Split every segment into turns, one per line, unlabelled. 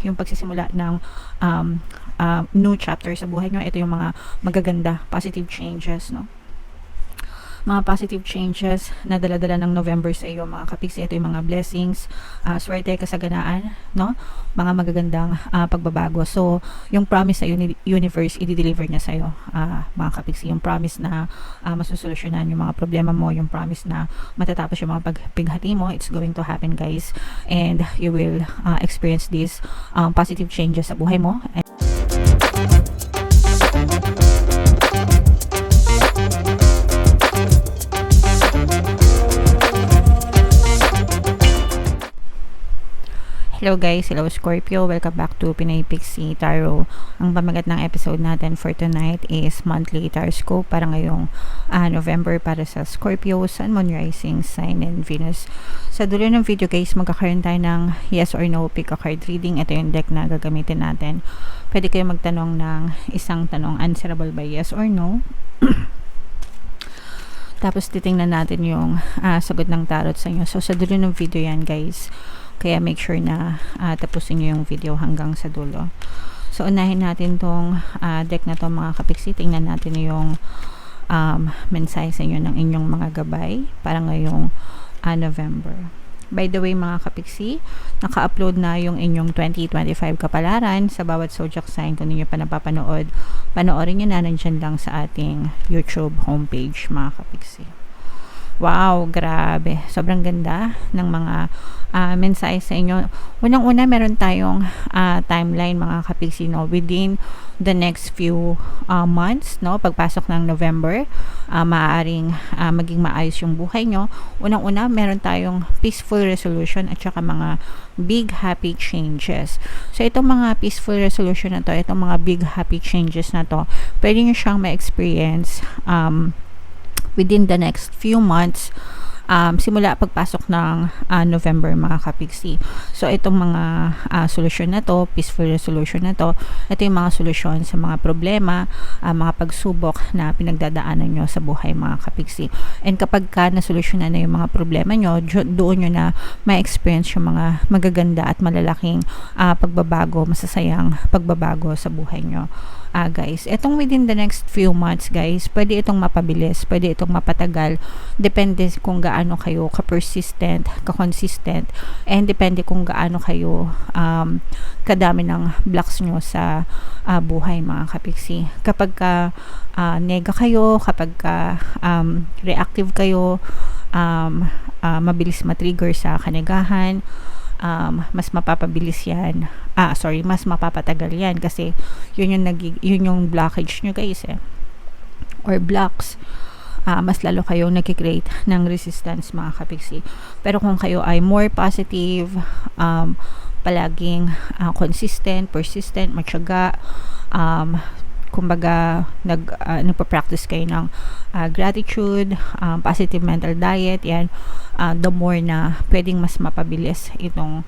yung pagsisimula ng new chapter sa buhay nyo. Ito yung mga magaganda, positive changes, no? Mga positive changes na dala-dala ng November sa iyo, mga kapiksi. Ito yung mga blessings, swerte, kasaganaan, no? Mga magagandang pagbabago. So, yung promise sa universe, i-deliver niya sa iyo, mga kapiksi. Yung promise na masusolusyonan yung mga problema mo, yung promise na matatapos yung mga pagpighati mo, it's going to happen, guys. And you will experience these positive changes sa buhay mo. Hello guys, hello Scorpio, welcome back to Pinay Pixie Tarot. Ang pamagat ng episode natin for tonight is monthly tarot para ngayong November para sa Scorpio, Sun, Moon, Rising, Sign, and Venus. Sa dulo ng video guys, magkakaroon tayo ng yes or no pick a card reading. Ito yung deck na gagamitin natin. Pwede kayo magtanong ng isang tanong, answerable by yes or no. Tapos titingnan natin yung sagot ng tarot sa inyo. So sa dulo ng video yan guys, kaya make sure na tapusin nyo yung video hanggang sa dulo. So, unahin natin tong deck na to mga kapiksi. Tingnan natin yung mensahe sa inyo ng inyong mga gabay para ngayong November. By the way mga kapiksi, naka-upload na yung inyong 2025 kapalaran sa bawat zodiac sign. Kung ninyo pa napapanood, panoorin nyo na, nandyan lang sa ating YouTube homepage mga kapiksi. Wow, grabe. Sobrang ganda ng mga mensahe sa inyo. Unang-una, meron tayong timeline mga kapiksi, no? Within the next few months, no? Pagpasok ng November, maaaring maging maayos yung buhay nyo. Unang-una, meron tayong peaceful resolution at saka mga big happy changes. So, itong mga peaceful resolution na to, itong mga big happy changes na to, pwede nyo siyang ma-experience within the next few months, simula pagpasok ng November mga kapiksi. So itong mga solusyon na to, peaceful resolution na to, ito yung mga solusyon sa mga problema, mga pagsubok na pinagdadaanan nyo sa buhay mga kapiksi. And kapag ka nasolusyonan na yung mga problema nyo, doon nyo na ma-experience yung mga magaganda at malalaking pagbabago, masasayang pagbabago sa buhay nyo. Guys, itong within the next few months guys, pwede itong mapabilis, pwede itong mapatagal, depende kung gaano kayo ka-persistent, ka-consistent, and depende kung gaano kayo kadami ng blocks nyo sa buhay mga kapiksi. Kapag ka nega kayo, kapag ka reactive kayo, mabilis matrigger sa kanegahan, mas mapapabilis yan, mas mapapatagal yan kasi yun yung blockage nyo guys or blocks. Mas lalo kayong nagkikreate ng resistance mga kapiksi. Pero kung kayo ay more positive, palaging consistent, persistent, matyaga, kumbaga nagpa-practice kayo ng gratitude, positive mental diet, yan, the more na pwedeng mas mapabilis itong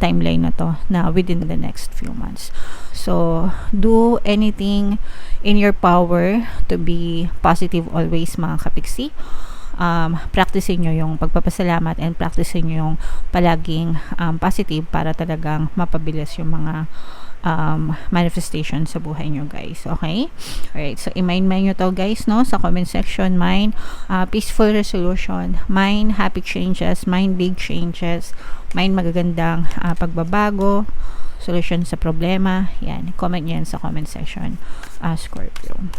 timeline na to na within the next few months. So do anything in your power to be positive always mga kapiksi. Practicein nyo yung pagpapasalamat and practicein nyo yung palaging positive para talagang mapabilis yung mga manifestation sa buhay nyo guys. Okay? Alright, so i-mind nyo to guys, no? Sa comment section, mine peaceful resolution, mine happy changes, mine big changes, mine magagandang pagbabago, solution sa problema. Yan, comment nyo yan sa comment section, Scorpio.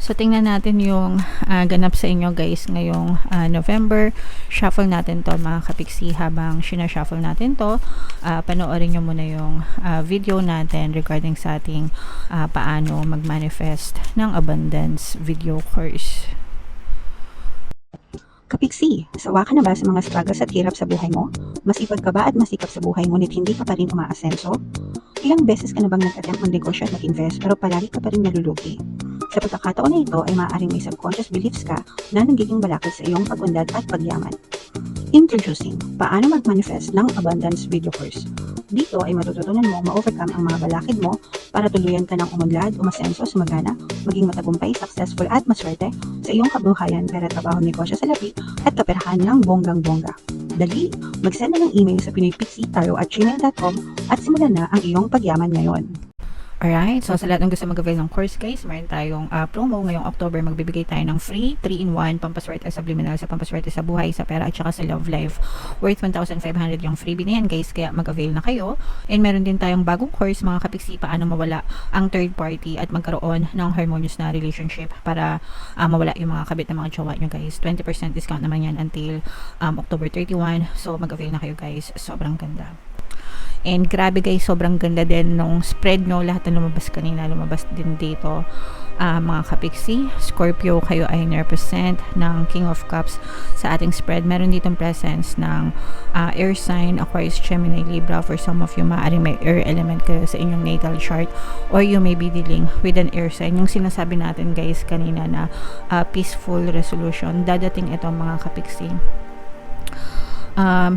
So, tingnan natin yung ganap sa inyo guys ngayong November. Shuffle natin to mga kapiksi. Habang sinashuffle natin to, panoorin nyo muna yung video natin regarding sa ating paano mag-manifest ng abundance video course.
Kapiksi, sawa ka na ba sa mga struggles at hirap sa buhay mo? Masipag ka ba at masikap sa buhay ngunit hindi ka pa rin umaasenso? Ilang beses ka na bang nag-attempt mag-negosyo at mag-invest pero palagi ka pa rin nalulugi? Sa pagkakataon na ito ay maaaring may subconscious beliefs ka na nagiging balakid sa iyong pag-unlad at pagyaman. Introducing, paano mag-manifest ng abundance video course. Dito ay matututunan mo ma-overcome ang mga balakid mo para tuluyan ka ng umunlad, umasenso, sumagana, maging matagumpay, successful at maswerte sa iyong kabuhayan, pera, trabaho, negosyo, salapi at kaperahan ng bonggang-bongga. Dali, mag-send na ng email sa pinoypixietarot@gmail.com at simulan na ang iyong pagyaman ngayon.
Alright, so sa lahat ng gusto mag-avail ng course guys, meron tayong promo ngayong October. Magbibigay tayo ng free 3-in-1 pampaswerte sa subliminal, sa pampaswerte sa buhay, sa pera at saka sa love life. Worth 1,500 yung freebie na yan guys, kaya mag-avail na kayo. And meron din tayong bagong course mga kapiksi, paano mawala ang third party at magkaroon ng harmonious na relationship para mawala yung mga kabit na mga jowa nyo guys. 20% discount naman yan until October 31. So mag-avail na kayo guys, sobrang ganda. And grabe guys, sobrang ganda din nung spread nyo. Lahat na lumabas kanina, lumabas din dito. Mga kapiksi, Scorpio, kayo ay represent ng King of Cups sa ating spread. Meron ditong presence ng air sign, Aquarius, Gemini, Libra. For some of you, maaaring may air element kayo sa inyong natal chart, or you may be dealing with an air sign. Yung sinasabi natin guys kanina na peaceful resolution, dadating ito mga kapiksi.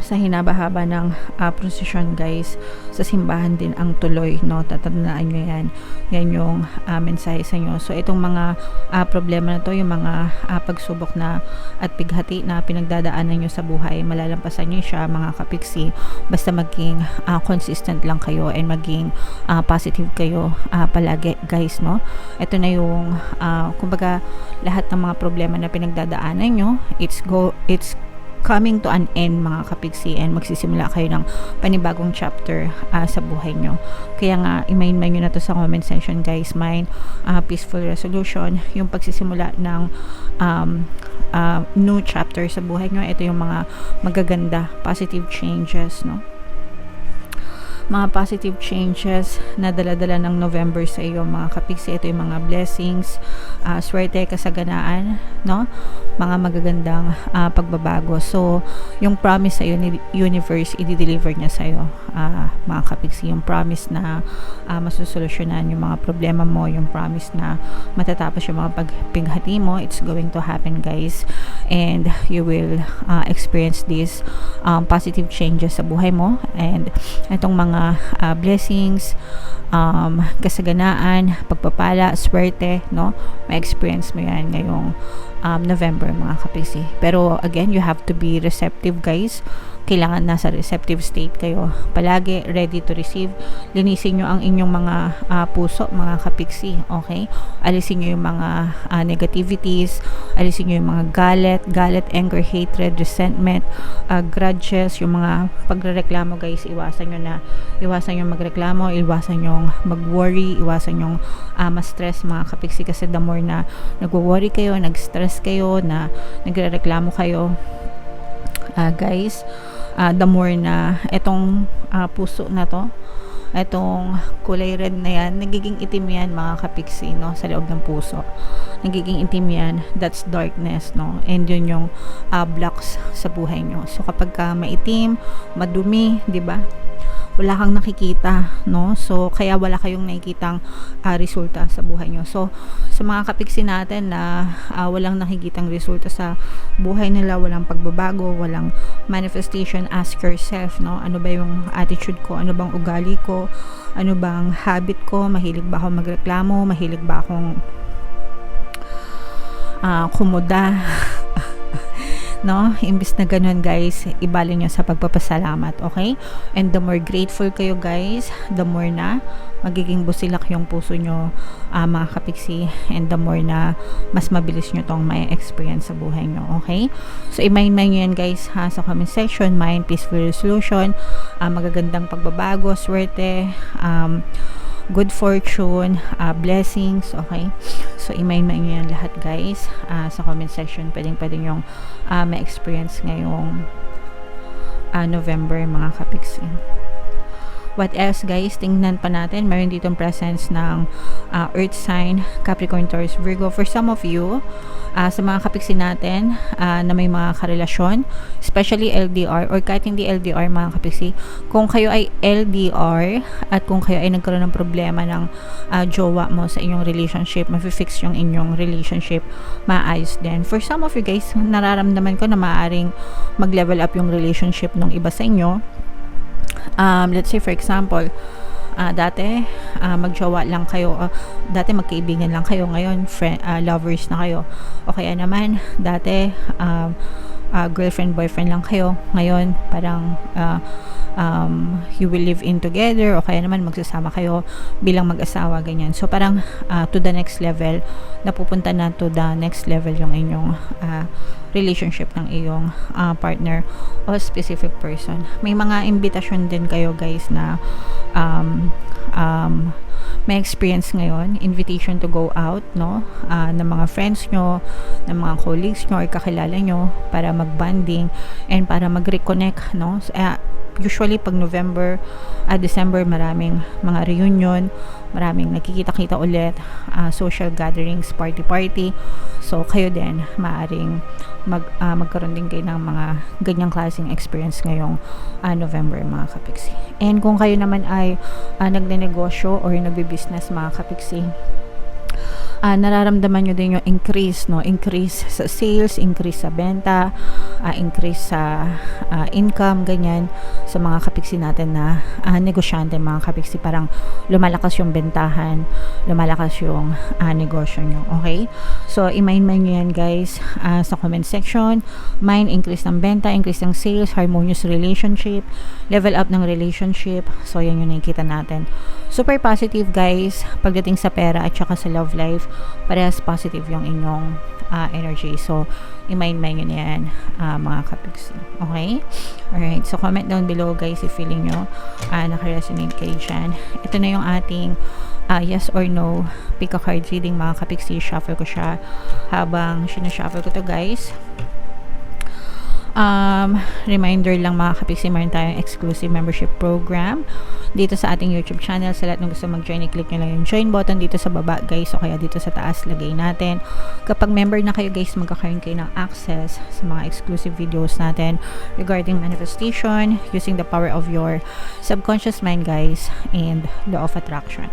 Sa hinaba-haba ng prosesyon guys, sa simbahan din ang tuloy, no? Tatandaan nyo yan yung mensahe sa inyo. So itong mga problema na to, yung mga pagsubok na at bighati na pinagdadaanan nyo sa buhay, malalampasan nyo siya mga kapiksi, basta maging consistent lang kayo and maging positive kayo palagi guys, no? Ito na yung kumbaga lahat ng mga problema na pinagdadaanan nyo, it's coming to an end mga kapiksi, and magsisimula kayo ng panibagong chapter sa buhay nyo. Kaya nga i-main nyo na to sa comment section guys, mine peaceful resolution, yung pagsisimula ng new chapter sa buhay nyo. Ito yung mga magaganda positive changes, no? Mga positive changes na dala-dala ng November sa iyo mga kapiksi. Ito yung mga blessings, swerte, kasaganaan, no? Mga magagandang pagbabago. So yung promise sa iyo ni universe, i-deliver niya sa iyo mga kapiksi. Yung promise na masusolusyonan yung mga problema mo, yung promise na matatapos yung mga pagpighati mo, it's going to happen guys, and you will experience these positive changes sa buhay mo. And itong mga blessings, kasaganaan, pagpapala, swerte, no? May experience mo yan ngayong November mga kapiksi. Pero again, you have to be receptive guys. Kailangan nasa receptive state kayo. Palagi ready to receive. Linisin nyo ang inyong mga puso mga kapiksi, okay? Alisin nyo yung mga negativities, alisin nyo yung mga galit, anger, hatred, resentment, grudges, yung mga pagrereklamo guys, iwasan nyo magreklamo, iwasan nyo mag-worry, iwasan nyo ma-stress mga kapiksi, kasi the more na nagwo-worry kayo, nag-stress kayo, na nagrereklamo kayo guys, the more na etong puso na to, etong kulay red na yan, nagiging itim yan mga kapiksi, no? Sa loob ng puso nagiging itim yan, that's darkness, no? And yun yung blocks sa buhay nyo. So kapag maitim, madumi, di ba? Wala kang nakikita, no? So kaya wala kayong nakikitang resulta sa buhay nyo. So sa mga kapiksi natin na walang nakikitang resulta sa buhay nila, walang pagbabago, walang manifestation, ask yourself, no? Ano ba yung attitude ko? Ano bang ugali ko? Ano bang habit ko? Mahilig ba akong magreklamo? Mahilig ba akong kumuda? No? Imbis na ganun guys, ibalik nyo sa pagpapasalamat, okay? And the more grateful kayo guys, the more na magiging busilak yung puso nyo mga kapiksi, and the more na mas mabilis nyo tong may experience sa buhay nyo, okay? So i-mind nyo yan guys sa comment section, mind, peaceful resolution, magagandang pagbabago, swerte, good fortune, blessings, okay? So i-mind nyo yan lahat guys sa comment section. Pwedeng yung ma-experience ngayong November mga kapiksi. What else guys? Tingnan pa natin. Meron ditong presence ng earth sign, Capricorn, Taurus, Virgo. For some of you, sa mga kapiksi natin na may mga karelasyon, especially LDR or kahit hindi LDR mga kapiksi, kung kayo ay LDR at kung kayo ay nagkaroon ng problema ng jowa mo sa inyong relationship, mafi-fix yung inyong relationship, maayos din. For some of you guys, nararamdaman ko na maaaring mag-level up yung relationship ng iba sa inyo. Let's say for example, dati magjowa lang kayo, dati magkaibigan lang kayo, ngayon lovers na kayo. O kaya naman dati girlfriend, boyfriend lang kayo. Ngayon, parang you will live in together o kaya naman magsasama kayo bilang mag-asawa, ganyan. So parang to the next level, napupunta na to the next level yung inyong relationship ng iyong partner o specific person. May mga invitation din kayo guys na may experience ngayon, invitation to go out, no, ng mga friends nyo, ng mga colleagues nyo or kakilala nyo para mag-bonding and para mag-reconnect, no. Usually pag November, December, maraming mga reunion, maraming nakikita-kita ulit, social gatherings, party. So kayo din maaring magkaroon din kayo ng mga ganyang klaseng experience ngayong November, mga kapiksi. And kung kayo naman ay nagnenegosyo or nagbi-business, mga kapiksi, nararamdaman nyo din yung increase sa sales, increase sa benta, increase sa income, ganyan, sa mga kapiksi natin na negosyante, mga kapiksi. Parang lumalakas yung bentahan, lumalakas yung negosyo nyo, okay? So i-mind nyo yan guys, sa comment section. Mind, increase ng benta, increase ng sales, harmonious relationship, level up ng relationship. So yan yung nakikita natin. Super positive guys pagdating sa pera at saka sa love life. Parehas positive yung inyong energy. So i-mind nyo na yan, mga kapiksi. Okay? Alright. So comment down below guys if feeling nyo naka-resonate kayo dyan. Ito na yung ating yes or no pick a card reading, mga kapiksi. Shuffle ko siya habang sinashuffle ko to guys. Reminder lang, mga kapiksi, meron tayong exclusive membership program dito sa ating YouTube channel. Sa lahat ng gusto mag-join, i-click nyo lang yung join button dito sa baba guys, o kaya dito sa taas lagay natin. Kapag member na kayo guys, magkakaroon kayo ng access sa mga exclusive videos natin regarding manifestation, using the power of your subconscious mind guys, and law of attraction.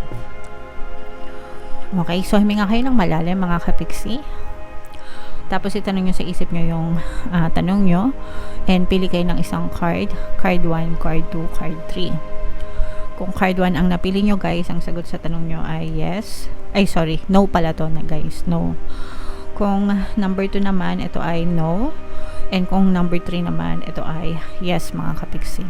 Okay, so huminga kayo ng malalim, mga kapiksi. Tapos itanong nyo sa isip nyo yung tanong nyo, and pili kayo ng isang card. Card 1, card 2, card 3. Kung card 1 ang napili nyo guys, ang sagot sa tanong nyo ay yes. Ay sorry, no pala to na guys, no. Kung number 2 naman, ito ay no. And kung number 3 naman, ito ay yes, mga kapiksi.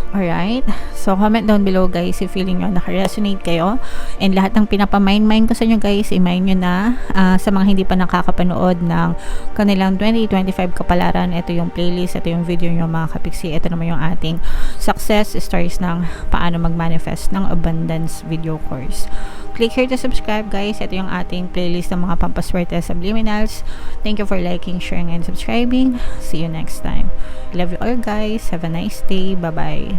Alright, so comment down below guys if feeling nyo naka-resonate kayo, and lahat ng pinapamind ko sa inyo guys, i-mind nyo na. Sa mga hindi pa nakakapanood ng kanilang 2025 kapalaran, ito yung playlist, ito yung video nyo, mga kapiksi. Ito naman yung ating success stories ng paano mag-manifest ng abundance video course. Click here to subscribe guys. Ito yung ating playlist ng mga pampaswerte subliminals. Thank you for liking, sharing, and subscribing. See you next time. Love you all guys. Have a nice day. Bye bye.